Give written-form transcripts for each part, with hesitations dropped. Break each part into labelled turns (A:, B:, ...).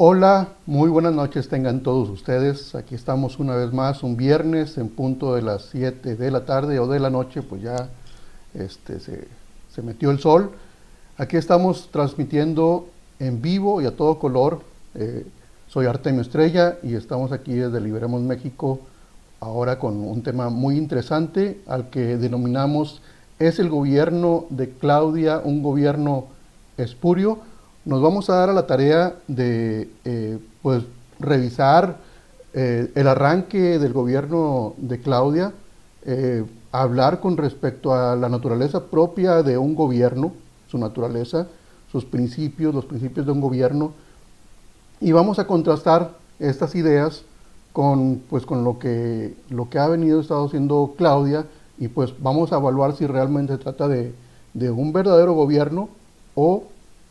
A: Hola, muy buenas noches tengan todos ustedes. Aquí estamos una vez más, un viernes en punto de las 7 de la tarde o de la noche, pues ya se metió el sol. Aquí estamos transmitiendo en vivo y a todo color. Soy Artemio Estrella y estamos aquí desde Liberemos México, ahora con un tema muy interesante al que denominamos ¿es el gobierno de Claudia un gobierno espurio? Nos vamos a dar a la tarea de pues revisar el arranque del gobierno de Claudia, hablar con respecto a la naturaleza propia de un gobierno, su naturaleza, sus principios, los principios de un gobierno, y vamos a contrastar estas ideas con lo que ha venido estado haciendo Claudia, y pues vamos a evaluar si realmente se trata de un verdadero gobierno o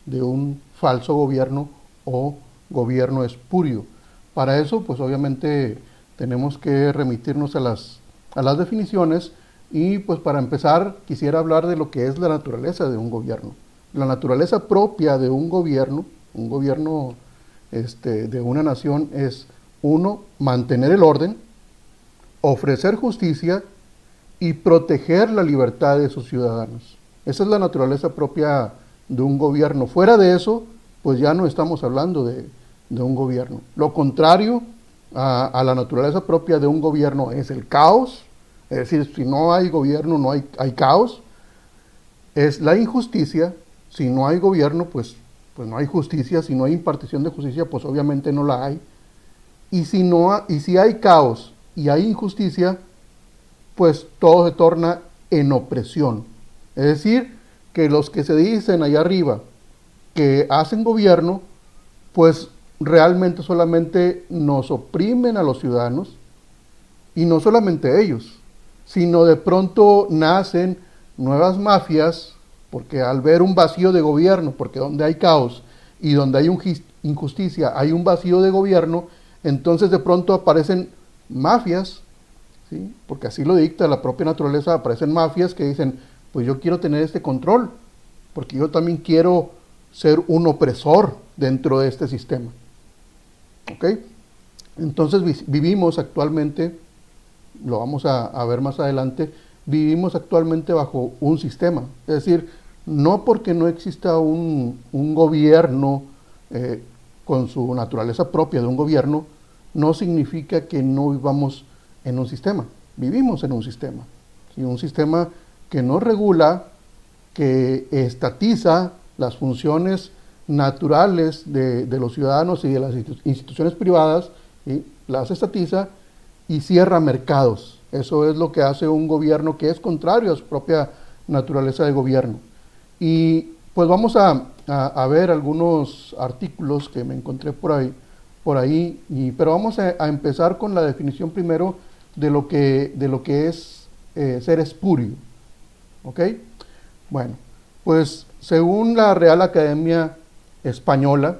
A: de un falso gobierno o gobierno espurio. Para eso, pues obviamente tenemos que remitirnos a las definiciones, y pues para empezar quisiera hablar de lo que es la naturaleza de un gobierno. La naturaleza propia de un gobierno de una nación es: uno, mantener el orden, ofrecer justicia y proteger la libertad de sus ciudadanos. Esa es la naturaleza propia de un gobierno. Fuera de eso, pues ya no estamos hablando de un gobierno. Lo contrario a la naturaleza propia de un gobierno es el caos. Es decir, si no hay gobierno, hay caos. Es la injusticia. Si no hay gobierno, pues no hay justicia. Si no hay impartición de justicia, pues obviamente no la hay. Y si hay caos y hay injusticia, pues todo se torna en opresión. Es decir, que los que se dicen allá arriba que hacen gobierno, pues realmente solamente nos oprimen a los ciudadanos, y no solamente ellos, sino de pronto nacen nuevas mafias, porque al ver un vacío de gobierno, porque donde hay caos y donde hay injusticia hay un vacío de gobierno, entonces de pronto aparecen mafias, ¿sí? Porque así lo dicta la propia naturaleza. Aparecen mafias que dicen, pues yo quiero tener este control, porque yo también quiero ser un opresor dentro de este sistema. ¿Ok? Entonces vivimos actualmente, lo vamos a ver más adelante, vivimos actualmente bajo un sistema. Es decir, no porque no exista un gobierno con su naturaleza propia de un gobierno, no significa que no vivamos en un sistema. Vivimos en un sistema. ¿Sí? Un sistema que nos regula, que estatiza las funciones naturales de los ciudadanos y de las instituciones privadas, ¿sí? Las estatiza y cierra mercados. Eso es lo que hace un gobierno que es contrario a su propia naturaleza de gobierno. Y pues vamos a ver algunos artículos que me encontré por ahí, pero vamos a empezar con la definición primero de lo que es ser espurio. ¿Ok? Bueno, pues según la Real Academia Española,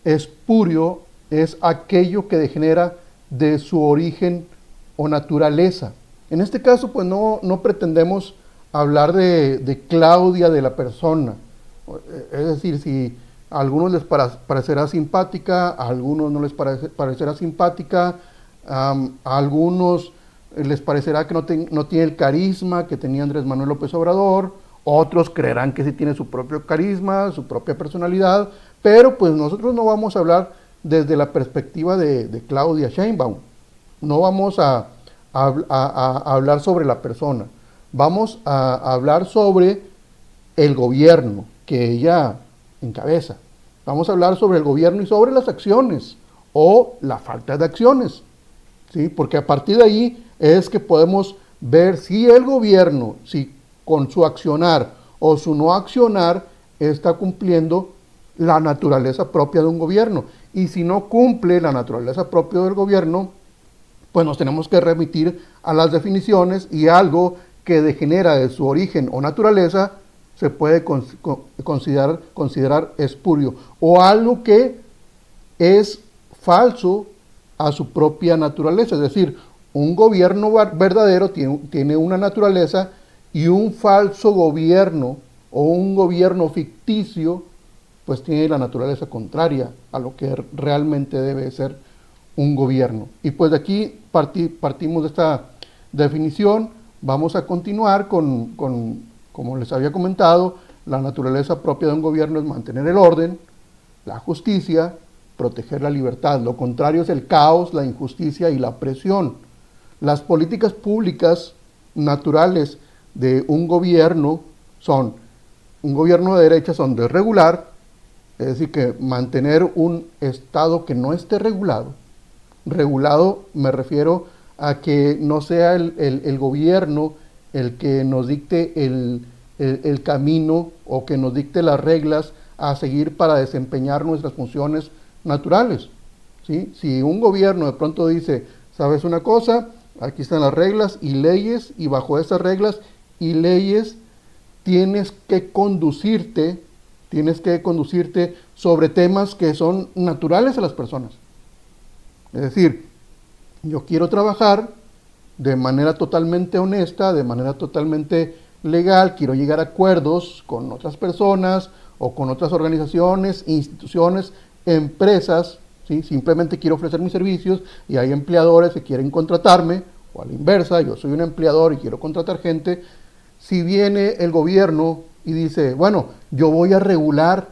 A: espurio es aquello que degenera de su origen o naturaleza. En este caso, pues no pretendemos hablar de Claudia, de la persona. Es decir, si a algunos les parecerá simpática, a algunos no les parecerá simpática, a algunos les parecerá que no tiene el carisma que tenía Andrés Manuel López Obrador, otros creerán que sí tiene su propio carisma, su propia personalidad, pero pues nosotros no vamos a hablar desde la perspectiva de Claudia Sheinbaum. No vamos a hablar sobre la persona, vamos a hablar sobre el gobierno que ella encabeza. Vamos a hablar sobre el gobierno y sobre las acciones o la falta de acciones, ¿sí? Porque a partir de ahí es que podemos ver si el gobierno, si con su accionar o su no accionar está cumpliendo la naturaleza propia de un gobierno. Y si no cumple la naturaleza propia del gobierno, pues nos tenemos que remitir a las definiciones, y algo que degenera de su origen o naturaleza se puede considerar espurio, o algo que es falso a su propia naturaleza. Es decir, un gobierno verdadero tiene una naturaleza, y un falso gobierno o un gobierno ficticio pues tiene la naturaleza contraria a lo que realmente debe ser un gobierno. Y pues de aquí partimos de esta definición. Vamos a continuar con, como les había comentado, la naturaleza propia de un gobierno es mantener el orden, la justicia, proteger la libertad. Lo contrario es el caos, la injusticia y la presión. Las políticas públicas naturales de un gobierno de derecha son desregular, es decir, que mantener un Estado que no esté regulado. Regulado me refiero a que no sea el gobierno el que nos dicte el camino o que nos dicte las reglas a seguir para desempeñar nuestras funciones naturales, ¿sí? Si un gobierno de pronto dice, ¿sabes una cosa? Aquí están las reglas y leyes, y bajo esas reglas y leyes tienes que conducirte sobre temas que son naturales a las personas. Es decir, yo quiero trabajar de manera totalmente honesta, de manera totalmente legal, quiero llegar a acuerdos con otras personas o con otras organizaciones, instituciones, empresas, ¿sí? Simplemente quiero ofrecer mis servicios y hay empleadores que quieren contratarme, o a la inversa, yo soy un empleador y quiero contratar gente. Si viene el gobierno y dice, bueno, yo voy a regular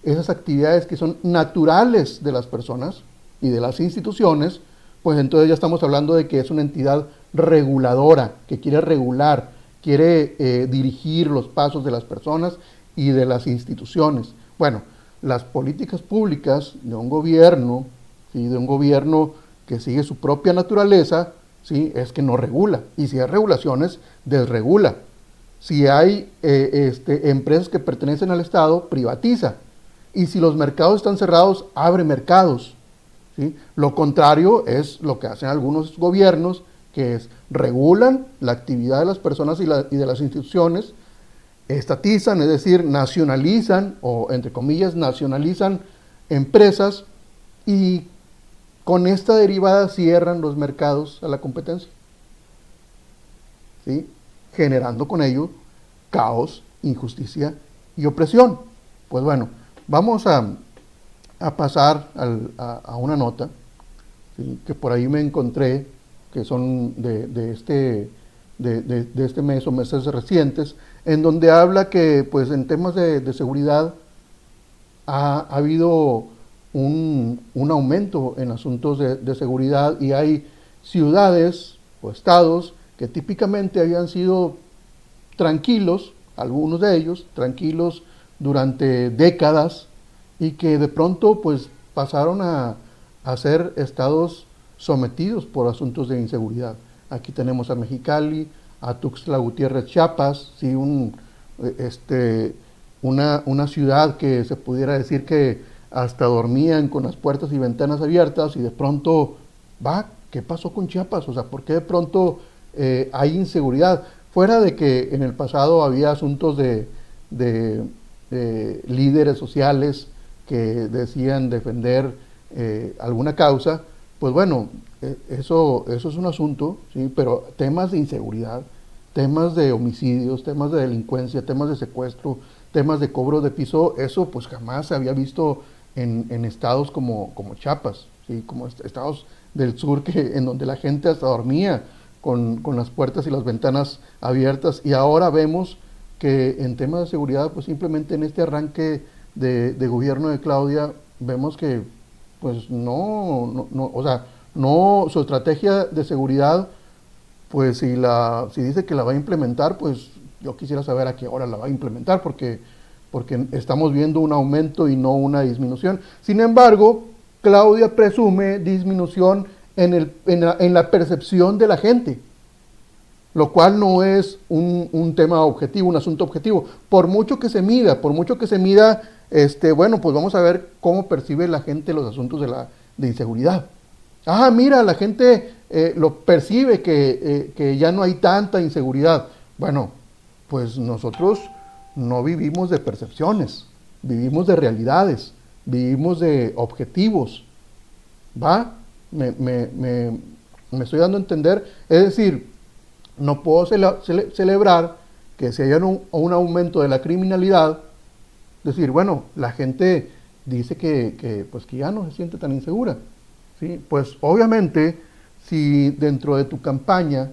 A: esas actividades que son naturales de las personas y de las instituciones, pues entonces ya estamos hablando de que es una entidad reguladora, que quiere regular, quiere dirigir los pasos de las personas y de las instituciones. Bueno, las políticas públicas de un gobierno, ¿sí? De un gobierno que sigue su propia naturaleza, ¿sí? Es que no regula, y si hay regulaciones, desregula. Si hay empresas que pertenecen al Estado, privatiza. Y si los mercados están cerrados, abre mercados, ¿sí? Lo contrario es lo que hacen algunos gobiernos, que es regulan la actividad de las personas y de las instituciones, estatizan, es decir, nacionalizan, o entre comillas, nacionalizan empresas, y con esta derivada cierran los mercados a la competencia, ¿sí? Generando con ello caos, injusticia y opresión. Pues bueno, vamos a pasar a una nota, ¿sí? Que por ahí me encontré, que son de este mes o meses recientes, en donde habla que pues en temas de seguridad ha habido un aumento en asuntos de seguridad, y hay ciudades o estados que típicamente habían sido tranquilos, algunos de ellos tranquilos durante décadas, y que de pronto pues pasaron a ser estados sometidos por asuntos de inseguridad. Aquí tenemos a Mexicali, a Tuxtla Gutiérrez, Chiapas, ¿sí? Una ciudad que se pudiera decir que hasta dormían con las puertas y ventanas abiertas, y de pronto, ¿qué pasó con Chiapas? O sea, ¿por qué de pronto hay inseguridad? Fuera de que en el pasado había asuntos de líderes sociales que decían defender alguna causa, pues bueno, eso es un asunto, ¿sí? Pero temas de inseguridad, temas de homicidios, temas de delincuencia, temas de secuestro, temas de cobro de piso, eso pues jamás se había visto en estados como Chiapas, ¿sí? Como estados del sur, en donde la gente hasta dormía con las puertas y las ventanas abiertas, y ahora vemos que en temas de seguridad, pues simplemente en este arranque de gobierno de Claudia, vemos que pues no, o sea, no, su estrategia de seguridad, pues si dice que la va a implementar, pues yo quisiera saber a qué hora la va a implementar, porque estamos viendo un aumento y no una disminución. Sin embargo, Claudia presume disminución en la percepción de la gente, lo cual no es un tema objetivo, un asunto objetivo. Por mucho que se mida, bueno, pues vamos a ver cómo percibe la gente los asuntos de inseguridad. Mira, la gente lo percibe que ya no hay tanta inseguridad. Bueno, pues nosotros no vivimos de percepciones, vivimos de realidades, vivimos de objetivos. Me estoy dando a entender. Es decir, no puedo celebrar que si hay un aumento de la criminalidad, Decir, bueno, la gente dice pues que ya no se siente tan insegura. ¿Sí? Pues obviamente, si dentro de tu campaña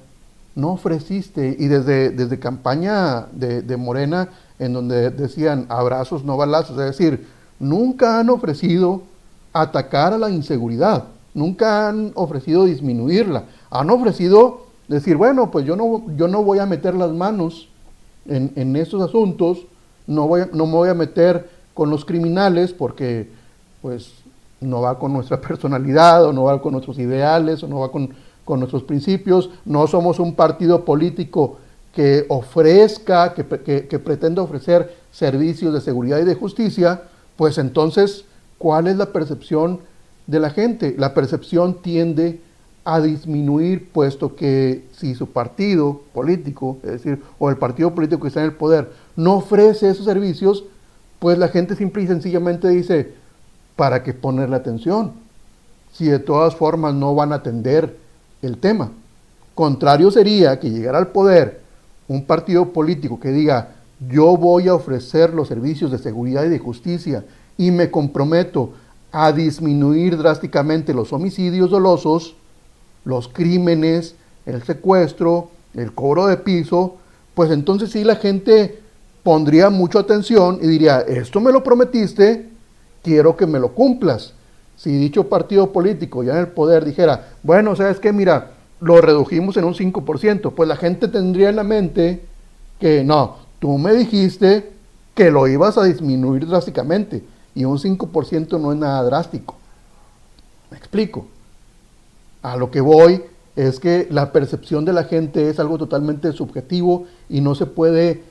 A: no ofreciste, y desde campaña de Morena, en donde decían abrazos, no balazos, es decir, nunca han ofrecido atacar a la inseguridad, nunca han ofrecido disminuirla, han ofrecido decir, bueno, pues yo no voy a meter las manos en estos asuntos, no me voy a meter con los criminales porque pues no va con nuestra personalidad, o no va con nuestros ideales, o no va con nuestros principios. No somos un partido político que ofrezca, que pretenda ofrecer servicios de seguridad y de justicia. Pues entonces, ¿cuál es la percepción de la gente? La percepción tiende a disminuir, puesto que si su partido político, es decir, o el partido político que está en el poder, no ofrece esos servicios, pues la gente simple y sencillamente dice, ¿para qué ponerle atención? Si de todas formas no van a atender el tema. Contrario sería que llegara al poder un partido político que diga, yo voy a ofrecer los servicios de seguridad y de justicia y me comprometo a disminuir drásticamente los homicidios dolosos, los crímenes, el secuestro, el cobro de piso, pues entonces sí la gente pondría mucha atención y diría, esto me lo prometiste, quiero que me lo cumplas. Si dicho partido político ya en el poder dijera, bueno, ¿sabes qué? Mira, lo redujimos en un 5%, pues la gente tendría en la mente que no, tú me dijiste que lo ibas a disminuir drásticamente y un 5% no es nada drástico. ¿Me explico? A lo que voy es que la percepción de la gente es algo totalmente subjetivo y no se puede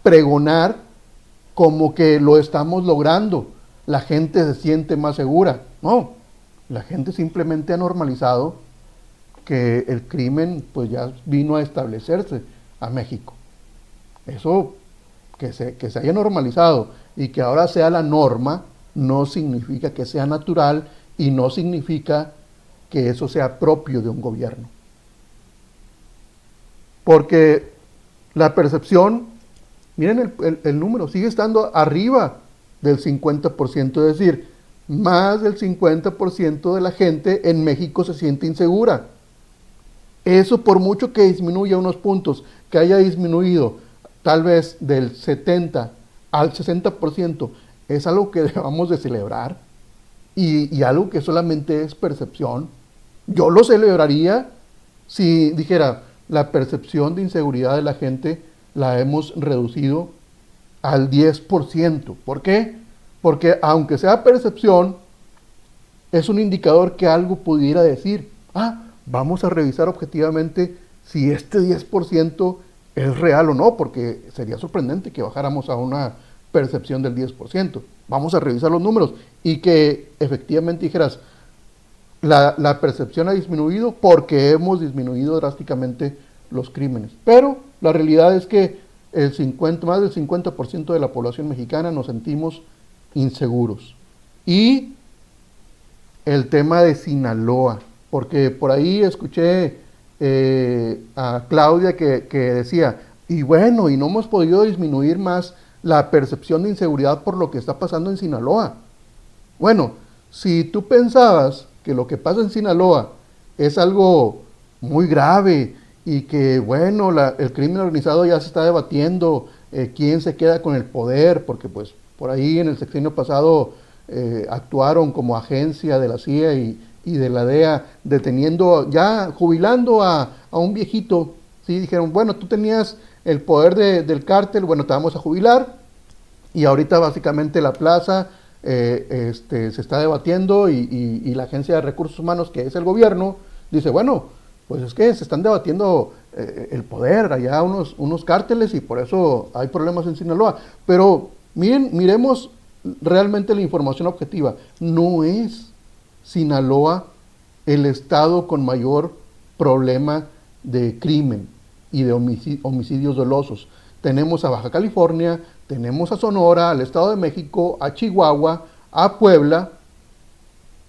A: pregonar como que lo estamos logrando. La gente se siente más segura. No, la gente simplemente ha normalizado que el crimen pues ya vino a establecerse a México. Eso, que se haya normalizado y que ahora sea la norma, no significa que sea natural y no significa que eso sea propio de un gobierno. Porque la percepción, miren el número, sigue estando arriba del 50%, es decir, más del 50% de la gente en México se siente insegura. Eso, por mucho que disminuya unos puntos, que haya disminuido tal vez del 70 al 60%, es algo que debamos de celebrar y algo que solamente es percepción. Yo lo celebraría si dijera, la percepción de inseguridad de la gente la hemos reducido al 10%. ¿Por qué? Porque aunque sea percepción, es un indicador que algo pudiera decir. Vamos a revisar objetivamente si este 10% es real o no, porque sería sorprendente que bajáramos a una percepción del 10%. Vamos a revisar los números y que efectivamente dijeras, la percepción ha disminuido porque hemos disminuido drásticamente los crímenes. Pero la realidad es que más del 50% de la población mexicana nos sentimos inseguros. Y el tema de Sinaloa, porque por ahí escuché a Claudia que decía, y bueno, y no hemos podido disminuir más la percepción de inseguridad por lo que está pasando en Sinaloa. Bueno, si tú pensabas que lo que pasa en Sinaloa es algo muy grave y que, bueno, el crimen organizado ya se está debatiendo quién se queda con el poder, porque pues por ahí en el sexenio pasado actuaron como agencia de la CIA y de la DEA, deteniendo, ya jubilando a un viejito, ¿sí? Dijeron, bueno, tú tenías el poder del cártel, bueno, te vamos a jubilar, y ahorita básicamente la plaza se está debatiendo y la Agencia de Recursos Humanos, que es el gobierno, dice, bueno, pues es que se están debatiendo el poder, allá unos cárteles y por eso hay problemas en Sinaloa. Pero miremos realmente la información objetiva. No es Sinaloa el estado con mayor problema de crimen y de homicidios dolosos. Tenemos a Baja California, tenemos a Sonora, al Estado de México, a Chihuahua, a Puebla.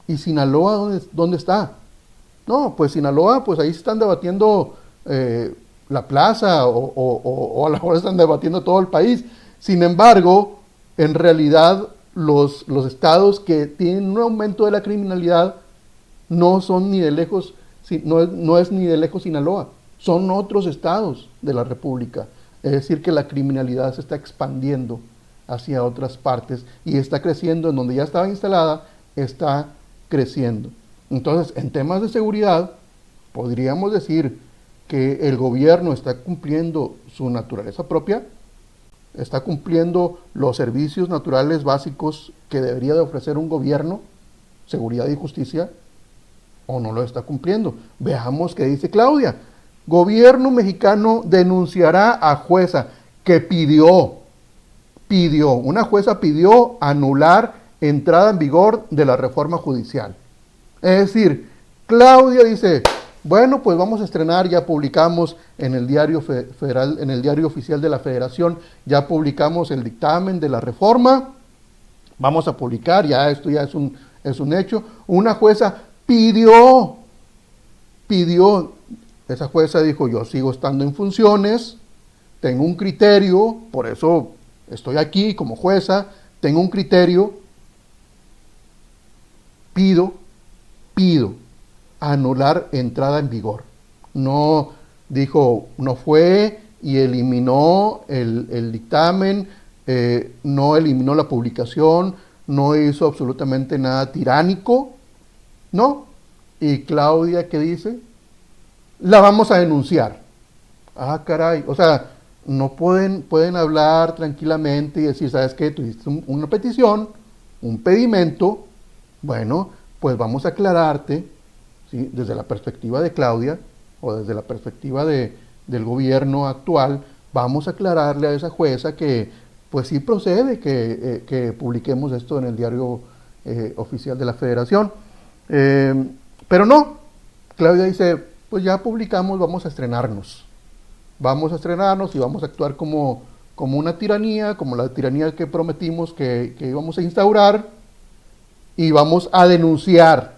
A: ¿Y Sinaloa dónde está? No, pues Sinaloa, pues ahí se están debatiendo la plaza o a lo mejor están debatiendo todo el país. Sin embargo, en realidad los estados que tienen un aumento de la criminalidad no son ni de lejos, no es ni de lejos Sinaloa, son otros estados de la República. Es decir, que la criminalidad se está expandiendo hacia otras partes y está creciendo en donde ya estaba instalada, está creciendo. Entonces, en temas de seguridad, podríamos decir que el gobierno está cumpliendo su naturaleza propia, está cumpliendo los servicios naturales básicos que debería de ofrecer un gobierno, seguridad y justicia, o no lo está cumpliendo. Veamos qué dice Claudia. Gobierno mexicano denunciará a jueza que una jueza pidió anular entrada en vigor de la reforma judicial. Es decir, Claudia dice, bueno, pues vamos a estrenar, ya publicamos en el diario federal, en el diario oficial de la Federación, ya publicamos el dictamen de la reforma, vamos a publicar, ya esto ya es un hecho. Una jueza pidió, esa jueza dijo, yo sigo estando en funciones, tengo un criterio, por eso estoy aquí como jueza, tengo un criterio, pido anular entrada en vigor. No dijo, no fue y eliminó el dictamen, no eliminó la publicación, no hizo absolutamente nada tiránico, ¿no? Y Claudia, ¿qué dice? La vamos a denunciar. Ah, caray, o sea, no pueden hablar tranquilamente y decir, ¿sabes qué? Tuviste una petición, un pedimento, bueno, pues vamos a aclararte, ¿sí? Desde la perspectiva de Claudia o desde la perspectiva del gobierno actual, vamos a aclararle a esa jueza que pues sí procede que publiquemos esto en el diario oficial de la Federación. Pero no, Claudia dice, pues ya publicamos, vamos a estrenarnos y vamos a actuar como una tiranía, como la tiranía que prometimos que íbamos a instaurar, y vamos a denunciar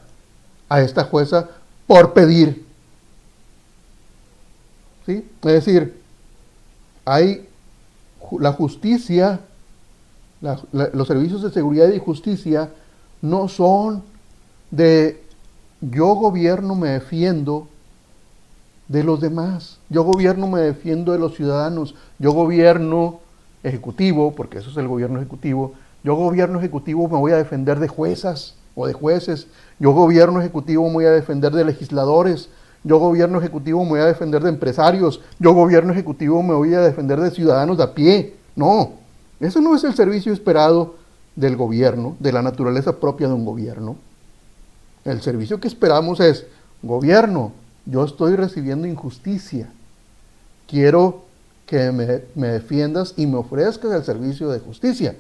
A: a esta jueza por pedir. ¿Sí? Es decir, hay la justicia, los servicios de seguridad y justicia no son de yo gobierno me defiendo de los demás, yo gobierno me defiendo de los ciudadanos, yo gobierno ejecutivo, porque eso es el gobierno ejecutivo, yo gobierno ejecutivo me voy a defender de juezas o de jueces, yo gobierno ejecutivo me voy a defender de legisladores, yo gobierno ejecutivo me voy a defender de empresarios, yo gobierno ejecutivo me voy a defender de ciudadanos de a pie. No, eso no es el servicio esperado del gobierno, de la naturaleza propia de un gobierno. El servicio que esperamos es, gobierno, yo estoy recibiendo injusticia, quiero que me defiendas y me ofrezcas el servicio de justicia.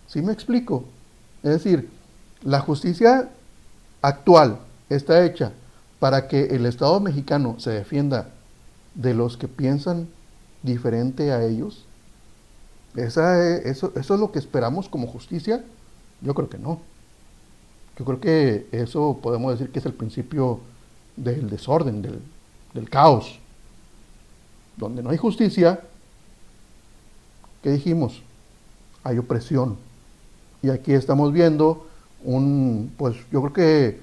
A: ¿Sí me explico? Es decir, la justicia actual está hecha para que el Estado mexicano se defienda de los que piensan diferente a ellos. ¿Eso es lo que esperamos como justicia? Yo creo que no. Yo creo que eso podemos decir que es el principio del desorden, del caos. Donde no hay justicia, ¿qué dijimos? Hay opresión. Y aquí estamos viendo pues yo creo que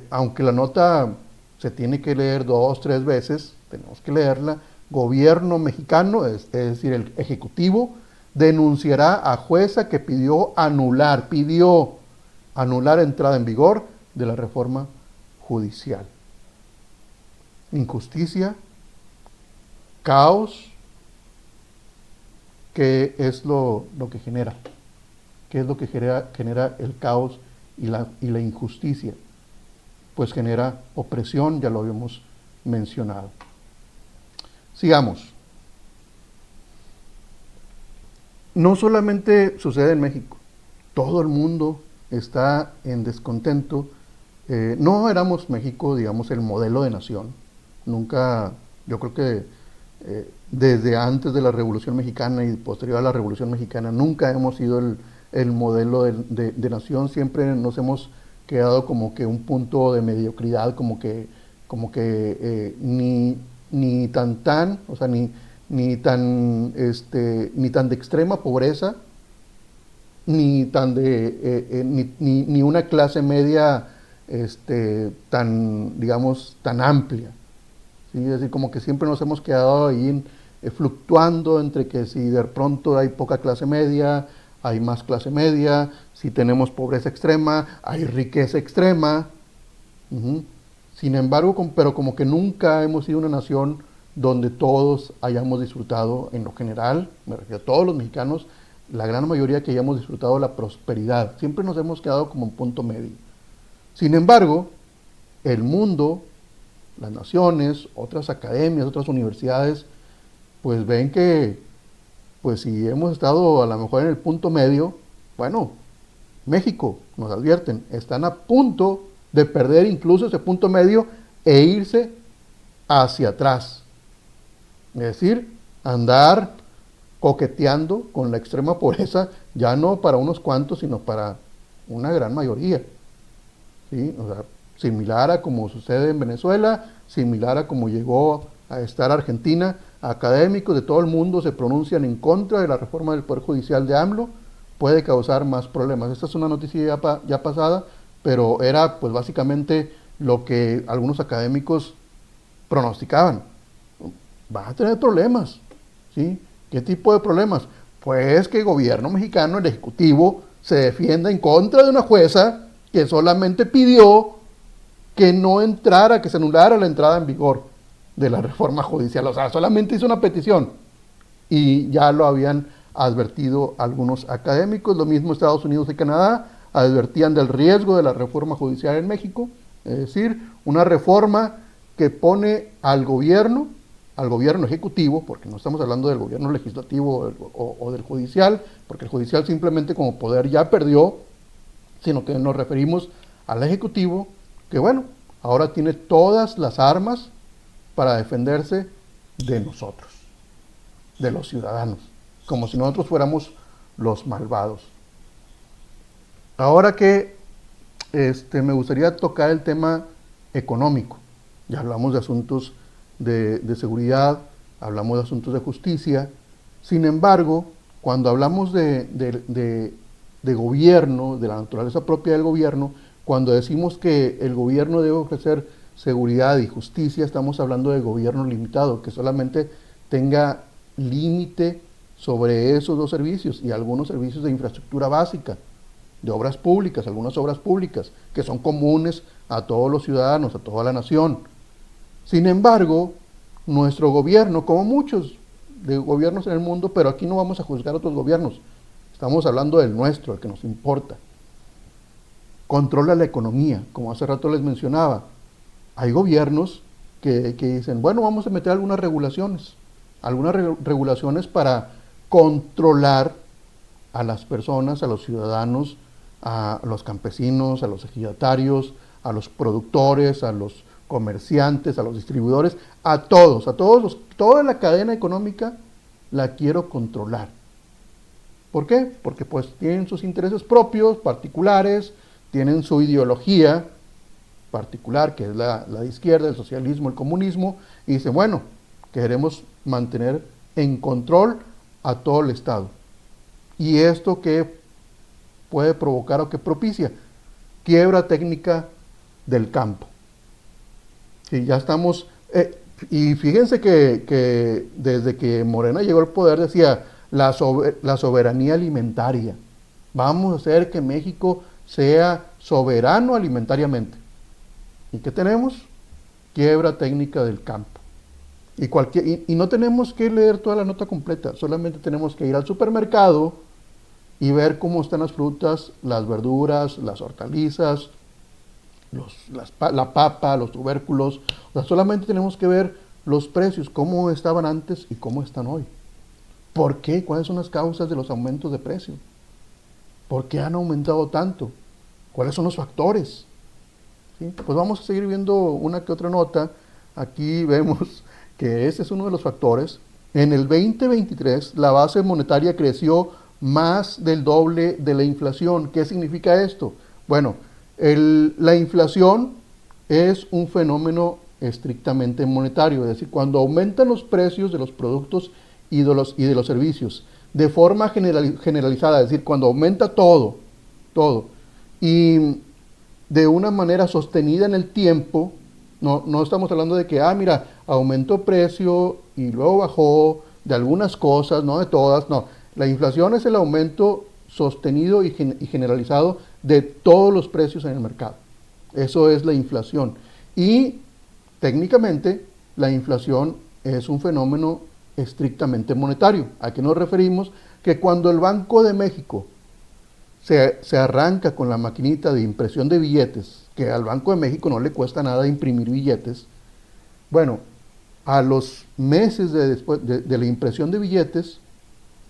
A: aunque la nota se tiene que leer 2, 3 veces, tenemos que leerla, gobierno mexicano, es decir, el ejecutivo, denunciará a jueza que pidió anular entrada en vigor de la reforma judicial. Injusticia, caos, ¿qué es lo que genera? ¿Qué es lo que genera el caos y la injusticia? Pues genera opresión, ya lo habíamos mencionado. Sigamos. No solamente sucede en México, todo el mundo está en descontento. No éramos México, digamos, el modelo de nación. Nunca, yo creo que desde antes de la Revolución Mexicana y posterior a la Revolución Mexicana, nunca hemos sido el modelo de nación. Siempre nos hemos quedado como que un punto de mediocridad, como que ni tan, o sea, ni ni tan de extrema pobreza, ni tan ni una clase media tan, digamos, tan amplia. ¿Sí? Es decir, como que siempre nos hemos quedado ahí fluctuando entre que si de pronto hay poca clase media, hay más clase media, si tenemos pobreza extrema, hay riqueza extrema. Uh-huh. Sin embargo, pero como que nunca hemos sido una nación donde todos hayamos disfrutado, en lo general, me refiero a todos los mexicanos, la gran mayoría que hayamos disfrutado la prosperidad. Siempre nos hemos quedado como en punto medio. Sin embargo, el mundo, las naciones, otras academias, otras universidades, pues ven que, pues si hemos estado a lo mejor en el punto medio, bueno, México, nos advierten, están a punto de perder incluso ese punto medio e irse hacia atrás. Es decir, andar coqueteando con la extrema pobreza, ya no para unos cuantos, sino para una gran mayoría. ¿Sí? O sea, similar a como sucede en Venezuela, similar a como llegó a estar Argentina. Académicos de todo el mundo se pronuncian en contra de la reforma del Poder Judicial de AMLO, puede causar más problemas. Esta es una noticia ya pasada, pero era pues básicamente lo que algunos académicos pronosticaban. Va a tener problemas, ¿sí? ¿Qué tipo de problemas? Pues que el gobierno mexicano, el Ejecutivo, se defienda en contra de una jueza que solamente pidió que no entrara, que se anulara la entrada en vigor de la reforma judicial. O sea, solamente hizo una petición y ya lo habían advertido algunos académicos. Lo mismo Estados Unidos y Canadá advertían del riesgo de la reforma judicial en México, es decir, una reforma que pone al gobierno ejecutivo, porque no estamos hablando del gobierno legislativo o del judicial, porque el judicial simplemente como poder ya perdió, sino que nos referimos al ejecutivo, que bueno, ahora tiene todas las armas para defenderse de nosotros, de los ciudadanos, como si nosotros fuéramos los malvados. Ahora que me gustaría tocar el tema económico. Ya hablamos de asuntos de seguridad, hablamos de asuntos de justicia. Sin embargo, cuando hablamos de gobierno, de la naturaleza propia del gobierno, cuando decimos que el gobierno debe ofrecer seguridad y justicia, estamos hablando de gobierno limitado, que solamente tenga límite sobre esos dos servicios y algunos servicios de infraestructura básica, de obras públicas, algunas obras públicas, que son comunes a todos los ciudadanos, a toda la nación. Sin embargo, nuestro gobierno, como muchos de gobiernos en el mundo, pero aquí no vamos a juzgar a otros gobiernos, estamos hablando del nuestro, el que nos importa, controla la economía, como hace rato les mencionaba. Hay gobiernos que dicen, bueno, vamos a meter algunas regulaciones para controlar a las personas, a los ciudadanos, a los campesinos, a los ejidatarios, a los productores, a los comerciantes, a los distribuidores, a todos toda la cadena económica la quiero controlar. ¿Por qué? Porque pues tienen sus intereses propios, particulares, tienen su ideología particular, que es la de izquierda, el socialismo, el comunismo, y dicen, bueno, queremos mantener en control a todo el Estado. ¿Y esto qué puede provocar o qué propicia? Quiebra técnica del campo. Sí, ya estamos, y fíjense que desde que Morena llegó al poder decía la soberanía alimentaria. Vamos a hacer que México sea soberano alimentariamente. ¿Y qué tenemos? Quiebra técnica del campo. Y no tenemos que leer toda la nota completa, solamente tenemos que ir al supermercado y ver cómo están las frutas, las verduras, las hortalizas, la papa, los tubérculos. O sea, solamente tenemos que ver los precios, cómo estaban antes y cómo están hoy. ¿Por qué? ¿Cuáles son las causas de los aumentos de precio? ¿Por qué han aumentado tanto? ¿Cuáles son los factores? ¿Sí? Pues vamos a seguir viendo una que otra nota. Aquí vemos que ese es uno de los factores. En el 2023 la base monetaria creció más del doble de la inflación. ¿Qué significa esto? Bueno, la inflación es un fenómeno estrictamente monetario, es decir, cuando aumentan los precios de los productos y de los servicios de forma generalizada, es decir, cuando aumenta todo, y de una manera sostenida en el tiempo, no estamos hablando de que, mira, aumentó precio y luego bajó de algunas cosas, no de todas, no. La inflación es el aumento sostenido y generalizado de todos los precios en el mercado. Eso es la inflación. Y técnicamente la inflación es un fenómeno estrictamente monetario. ¿A qué nos referimos? Que cuando el Banco de México se arranca con la maquinita de impresión de billetes, que al Banco de México no le cuesta nada imprimir billetes, bueno, a los meses después de la impresión de billetes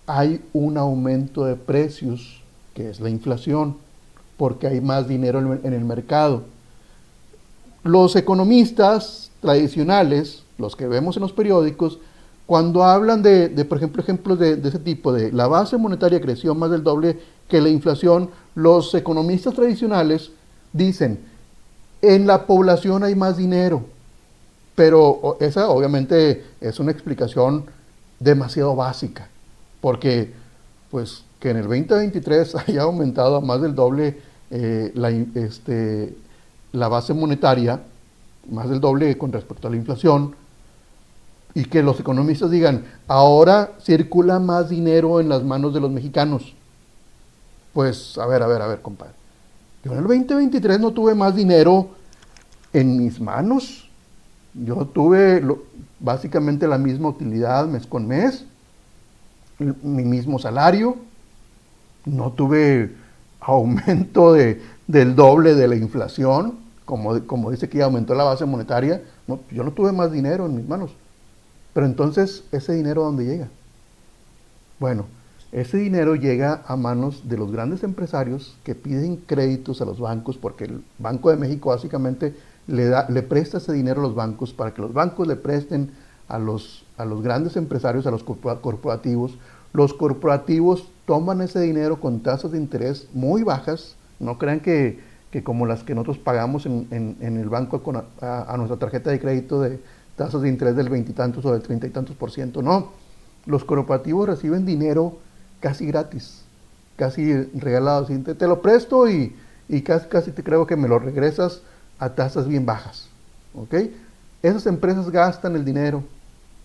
A: hay un aumento de precios, que es la inflación, porque hay más dinero en el mercado. Los economistas tradicionales, los que vemos en los periódicos, cuando hablan por ejemplo, ejemplos de ese tipo, de la base monetaria creció más del doble que la inflación, los economistas tradicionales dicen, en la población hay más dinero, pero esa obviamente es una explicación demasiado básica, porque pues que en el 2023 haya aumentado a más del doble la base monetaria, más del doble con respecto a la inflación, y que los economistas digan, ahora circula más dinero en las manos de los mexicanos. Pues, a ver, compadre. Yo en el 2023 no tuve más dinero en mis manos. Yo tuve básicamente la misma utilidad mes con mes, mi mismo salario. No tuve aumento del doble de la inflación, como dice que ya aumentó la base monetaria. No, yo no tuve más dinero en mis manos. Pero entonces, ¿ese dinero dónde llega? Bueno, ese dinero llega a manos de los grandes empresarios que piden créditos a los bancos, porque el Banco de México básicamente le presta ese dinero a los bancos para que los bancos le presten a los grandes empresarios, a los corporativos. Los corporativos toman ese dinero con tasas de interés muy bajas. No crean que como las que nosotros pagamos en el banco a nuestra tarjeta de crédito de tasas de interés del 20 y tantos o del 30 y tantos %. No, los corporativos reciben dinero casi gratis, casi regalado. Te lo presto y casi te creo que me lo regresas a tasas bien bajas. ¿Ok? Esas empresas gastan el dinero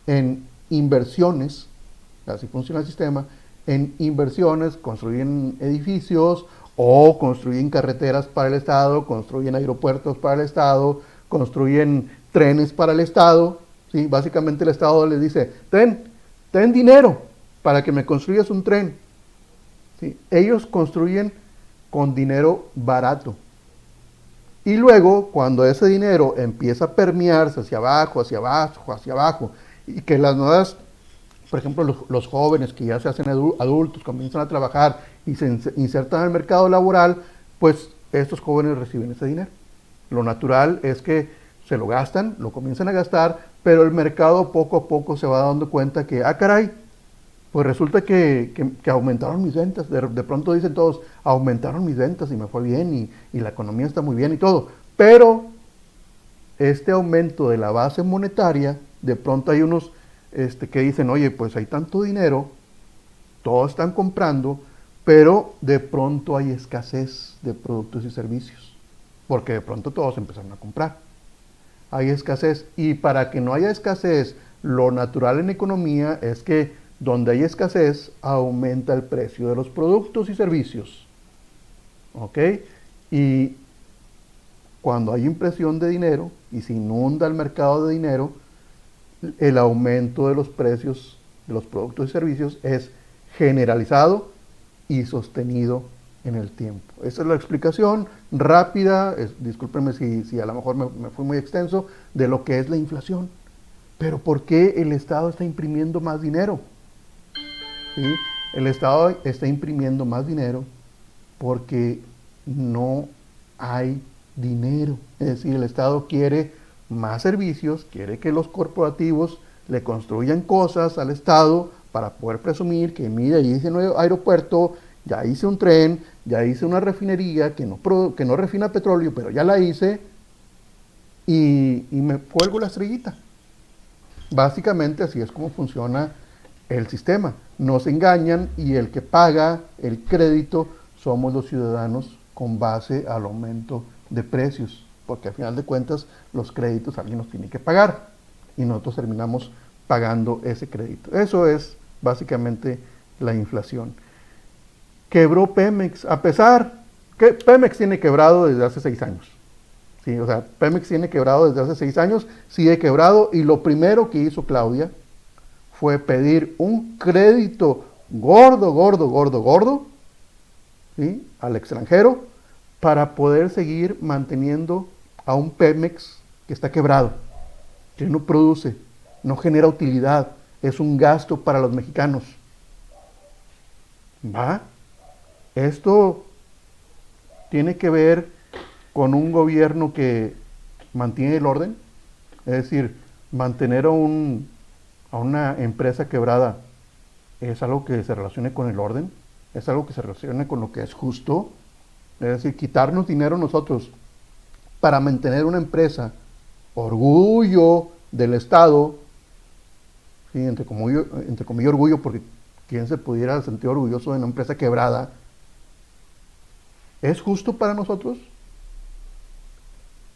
A: en inversiones, así funciona el sistema, en inversiones, construyen edificios o construyen carreteras para el Estado, construyen aeropuertos para el Estado, construyen trenes para el Estado. ¿Sí? Básicamente el Estado les dice, ten dinero para que me construyas un tren. ¿Sí? Ellos construyen con dinero barato. Y luego, cuando ese dinero empieza a permearse hacia abajo, y que las nuevas, por ejemplo, los jóvenes que ya se hacen adultos, comienzan a trabajar y se insertan en el mercado laboral, pues estos jóvenes reciben ese dinero. Lo natural es que se lo gastan, lo comienzan a gastar, pero el mercado poco a poco se va dando cuenta que, caray, pues resulta que aumentaron mis ventas. De pronto dicen todos, aumentaron mis ventas y me fue bien y la economía está muy bien y todo. Pero este aumento de la base monetaria, de pronto hay unos que dicen, oye, pues hay tanto dinero, todos están comprando, pero de pronto hay escasez de productos y servicios, porque de pronto todos empezaron a comprar. Hay escasez, y para que no haya escasez, lo natural en economía es que donde hay escasez, aumenta el precio de los productos y servicios. ¿Ok? Y cuando hay impresión de dinero y se inunda el mercado de dinero, el aumento de los precios de los productos y servicios es generalizado y sostenido en el tiempo. Esa es la explicación rápida, discúlpenme si a lo mejor me fui muy extenso, de lo que es la inflación. Pero ¿por qué el Estado está imprimiendo más dinero? ¿Sí? El Estado está imprimiendo más dinero porque no hay dinero. Es decir, el Estado quiere más servicios, quiere que los corporativos le construyan cosas al Estado para poder presumir que, mira, ya hice un aeropuerto, ya hice un tren, ya hice una refinería que no refina petróleo, pero ya la hice. y me cuelgo la estrellita. Básicamente así es como funciona el sistema. Nos engañan y el que paga el crédito somos los ciudadanos con base al aumento de precios, porque al final de cuentas los créditos alguien los tiene que pagar y nosotros terminamos pagando ese crédito. Eso es básicamente la inflación. Quebró Pemex, a pesar que Pemex tiene quebrado desde hace 6 años. Sí, o sea, Pemex tiene quebrado desde hace 6 años, sigue quebrado, y lo primero que hizo Claudia fue pedir un crédito gordo, ¿sí?, al extranjero para poder seguir manteniendo a un Pemex que está quebrado, que no produce, no genera utilidad, es un gasto para los mexicanos. ¿Va? Esto tiene que ver con un gobierno que mantiene el orden, es decir, mantener a una empresa quebrada es algo que se relacione con el orden, es algo que se relacione con lo que es justo, es decir, quitarnos dinero nosotros para mantener una empresa, orgullo del Estado, ¿sí?, entre comillas orgullo, porque quién se pudiera sentir orgulloso de una empresa quebrada, ¿es justo para nosotros?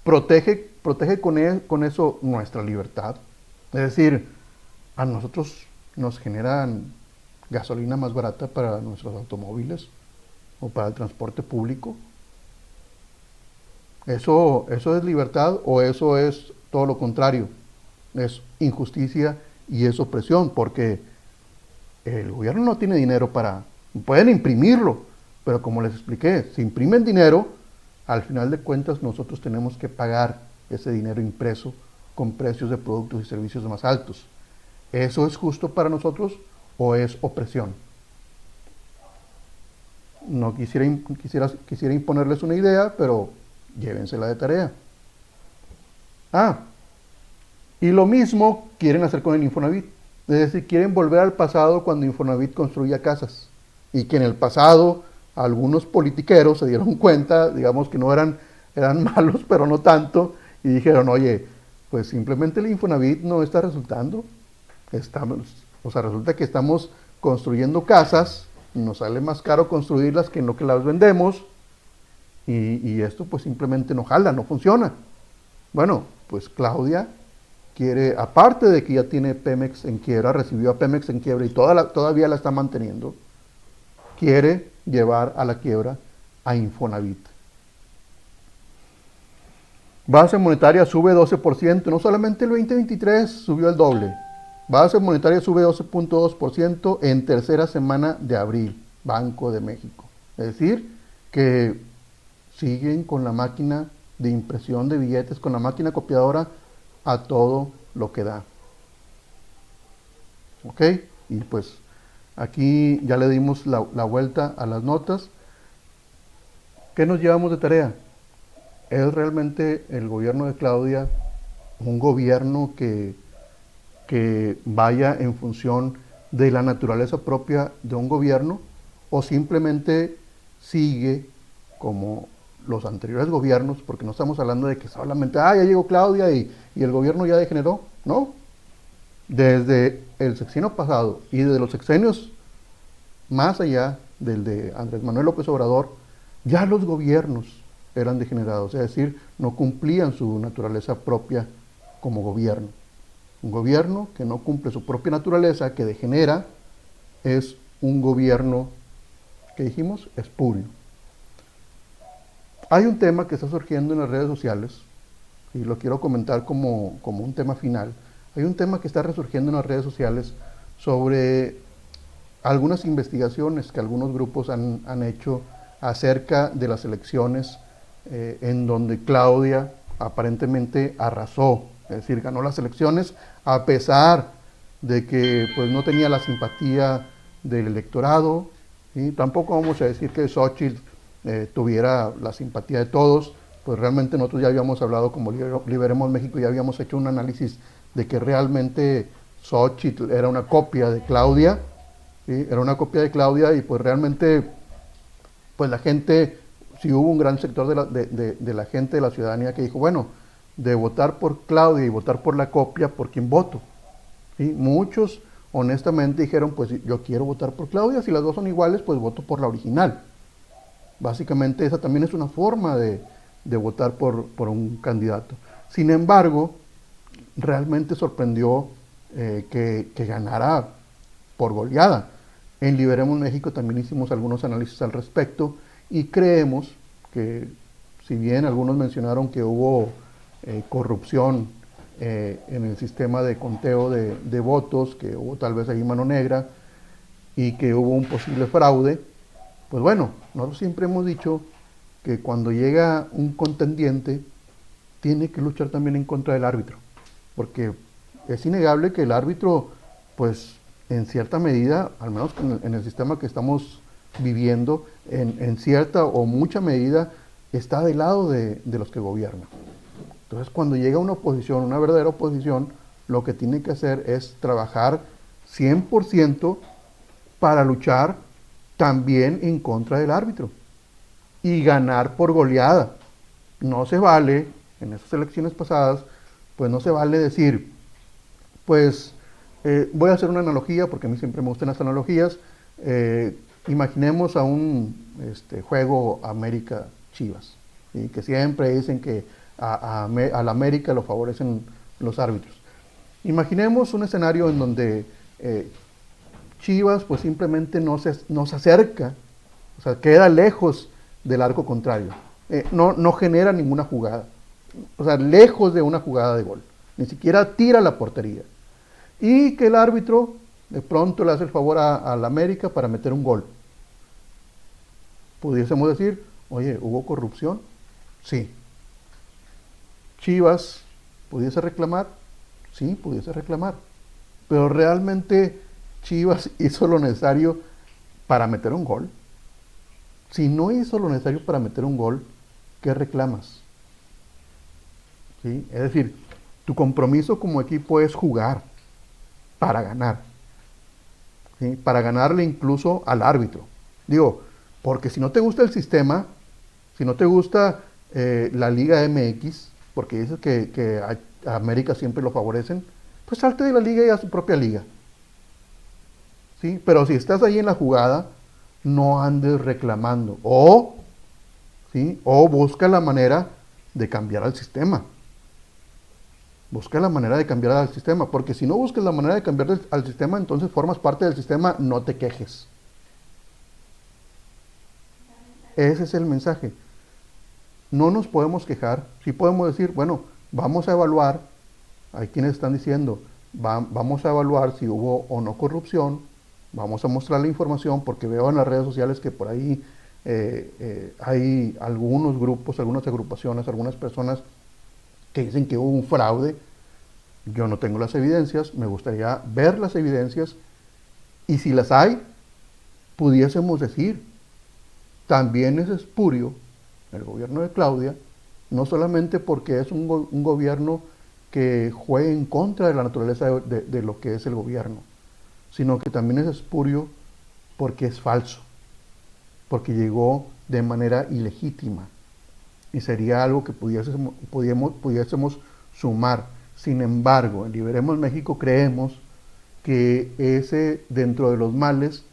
A: Protege con eso nuestra libertad. Es decir, a nosotros nos generan gasolina más barata para nuestros automóviles o para el transporte público. ¿Eso es libertad o eso es todo lo contrario? Es injusticia y es opresión, porque el gobierno no tiene dinero para... Pueden imprimirlo, pero como les expliqué, si imprimen dinero, al final de cuentas nosotros tenemos que pagar ese dinero impreso con precios de productos y servicios más altos. ¿Eso es justo para nosotros o es opresión? No quisiera imponerles una idea, pero llévensela de tarea. Y lo mismo quieren hacer con el Infonavit. Es decir, quieren volver al pasado cuando Infonavit construía casas. Y que en el pasado algunos politiqueros se dieron cuenta, digamos que no eran malos, pero no tanto, y dijeron, oye, pues simplemente el Infonavit no está resultando. Resulta que estamos construyendo casas, nos sale más caro construirlas que no que las vendemos, y esto pues simplemente no jala, no funciona. Bueno, pues Claudia quiere, aparte de que ya tiene Pemex en quiebra, recibió a Pemex en quiebra y todavía la está manteniendo, quiere llevar a la quiebra a Infonavit. Base monetaria sube 12%, no solamente el 2023 subió el doble. Base monetaria sube 12.2% en tercera semana de abril, Banco de México. Es decir, que siguen con la máquina de impresión de billetes, con la máquina copiadora a todo lo que da. ¿Ok? Y pues aquí ya le dimos la vuelta a las notas. ¿Qué nos llevamos de tarea? ¿Es realmente el gobierno de Claudia un gobierno que vaya en función de la naturaleza propia de un gobierno, o simplemente sigue como los anteriores gobiernos? Porque no estamos hablando de que solamente, ya llegó Claudia y el gobierno ya degeneró, no. Desde el sexenio pasado y desde los sexenios más allá del de Andrés Manuel López Obrador, ya los gobiernos eran degenerados, es decir, no cumplían su naturaleza propia como gobierno. Un gobierno que no cumple su propia naturaleza, que degenera, es un gobierno que dijimos espurio. Hay un tema que está surgiendo en las redes sociales, y lo quiero comentar como un tema final. Hay un tema que está resurgiendo en las redes sociales sobre algunas investigaciones que algunos grupos han hecho acerca de las elecciones, en donde Claudia aparentemente arrasó, es decir, ganó las elecciones a pesar de que pues no tenía la simpatía del electorado, ¿sí? Tampoco vamos a decir que Xóchitl tuviera la simpatía de todos, pues realmente nosotros ya habíamos hablado como Liberemos México, ya habíamos hecho un análisis de que realmente Xóchitl era una copia de Claudia, ¿sí? Era una copia de Claudia, y pues realmente pues la gente, sí hubo un gran sector de la gente, de la ciudadanía, que dijo, bueno, de votar por Claudia y votar por la copia, ¿por quién voto? ¿Sí? Muchos honestamente dijeron, pues yo quiero votar por Claudia, si las dos son iguales, pues voto por la original. Básicamente esa también es una forma de votar por un candidato. Sin embargo, realmente sorprendió que ganara por goleada. En Liberemos México también hicimos algunos análisis al respecto y creemos que, si bien algunos mencionaron que hubo corrupción en el sistema de conteo de votos, que hubo tal vez ahí mano negra y que hubo un posible fraude, pues bueno, nosotros siempre hemos dicho que cuando llega un contendiente tiene que luchar también en contra del árbitro, porque es innegable que el árbitro, pues en cierta medida, al menos en el sistema que estamos viviendo, en cierta o mucha medida, está del lado de los que gobiernan. Entonces, cuando llega una oposición, una verdadera oposición, lo que tiene que hacer es trabajar 100% para luchar también en contra del árbitro y ganar por goleada. No se vale, en esas elecciones pasadas, pues no se vale decir, pues voy a hacer una analogía, porque a mí siempre me gustan las analogías. Imaginemos a un juego América-Chivas, ¿sí? Que siempre dicen que a la América lo favorecen los árbitros. Imaginemos un escenario en donde Chivas pues simplemente no se acerca, o sea, queda lejos del arco contrario, no genera ninguna jugada, o sea, lejos de una jugada de gol, ni siquiera tira la portería, y que el árbitro de pronto le hace el favor a la América para meter un gol. Pudiésemos decir, oye, ¿hubo corrupción? Sí. Chivas, ¿pudiese reclamar? Sí, pudiese reclamar. Pero realmente Chivas hizo lo necesario para meter un gol. Si no hizo lo necesario para meter un gol, ¿qué reclamas? ¿Sí? Es decir, tu compromiso como equipo es jugar para ganar. ¿Sí? Para ganarle incluso al árbitro. Digo, porque si no te gusta el sistema, si no te gusta la Liga MX, porque dices que a América siempre lo favorecen, pues salte de la liga y a su propia liga. ¿Sí? Pero si estás ahí en la jugada, no andes reclamando. ¿Sí? O busca la manera de cambiar al sistema. Busca la manera de cambiar al sistema, porque si no buscas la manera de cambiar al sistema, entonces formas parte del sistema, no te quejes. Ese es el mensaje. No nos podemos quejar, sí podemos decir, bueno, vamos a evaluar, hay quienes están diciendo, vamos a evaluar si hubo o no corrupción, vamos a mostrar la información, porque veo en las redes sociales que por ahí hay algunos grupos, algunas agrupaciones, algunas personas que dicen que hubo un fraude. Yo no tengo las evidencias, me gustaría ver las evidencias, y si las hay, pudiésemos decir, también es espurio el gobierno de Claudia, no solamente porque es un gobierno que juega en contra de la naturaleza de lo que es el gobierno, sino que también es espurio porque es falso, porque llegó de manera ilegítima, y sería algo que pudiésemos sumar. Sin embargo, en Liberemos México creemos que ese, dentro de los males,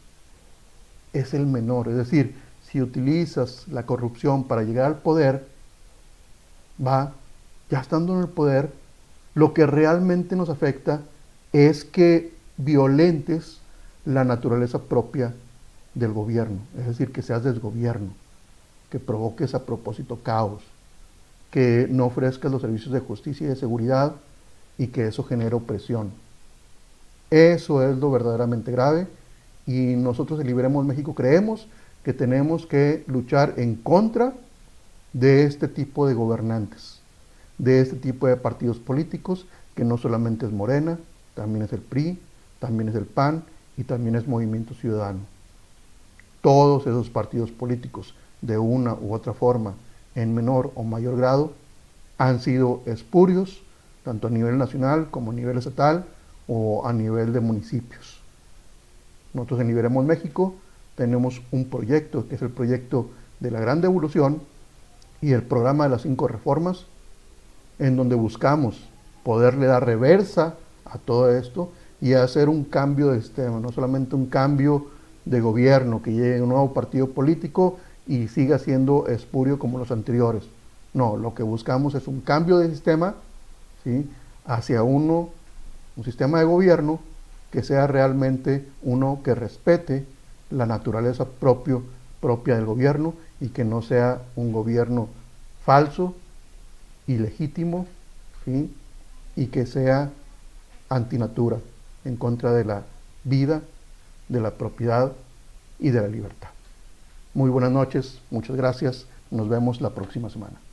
A: es el menor. Es decir, si utilizas la corrupción para llegar al poder, ya estando en el poder, lo que realmente nos afecta es que violentes la naturaleza propia del gobierno. Es decir, que seas desgobierno, que provoques a propósito caos, que no ofrezcas los servicios de justicia y de seguridad, y que eso genere opresión. Eso es lo verdaderamente grave, y nosotros en Liberemos México creemos que tenemos que luchar en contra de este tipo de gobernantes, de este tipo de partidos políticos, que no solamente es Morena, también es el PRI, también es el PAN y también es Movimiento Ciudadano. Todos esos partidos políticos, de una u otra forma, en menor o mayor grado, han sido espurios, tanto a nivel nacional como a nivel estatal o a nivel de municipios. Nosotros en Liberemos México tenemos un proyecto, que es el proyecto de la Gran Devolución y el programa de las 5 reformas, en donde buscamos poderle dar reversa a todo esto y hacer un cambio de sistema, no solamente un cambio de gobierno, que llegue un nuevo partido político y siga siendo espurio como los anteriores. No, lo que buscamos es un cambio de sistema, ¿sí?, hacia un sistema de gobierno que sea realmente uno que respete la naturaleza propia del gobierno y que no sea un gobierno falso, ilegítimo, ¿sí?, y que sea antinatura, en contra de la vida, de la propiedad y de la libertad. Muy buenas noches, muchas gracias, nos vemos la próxima semana.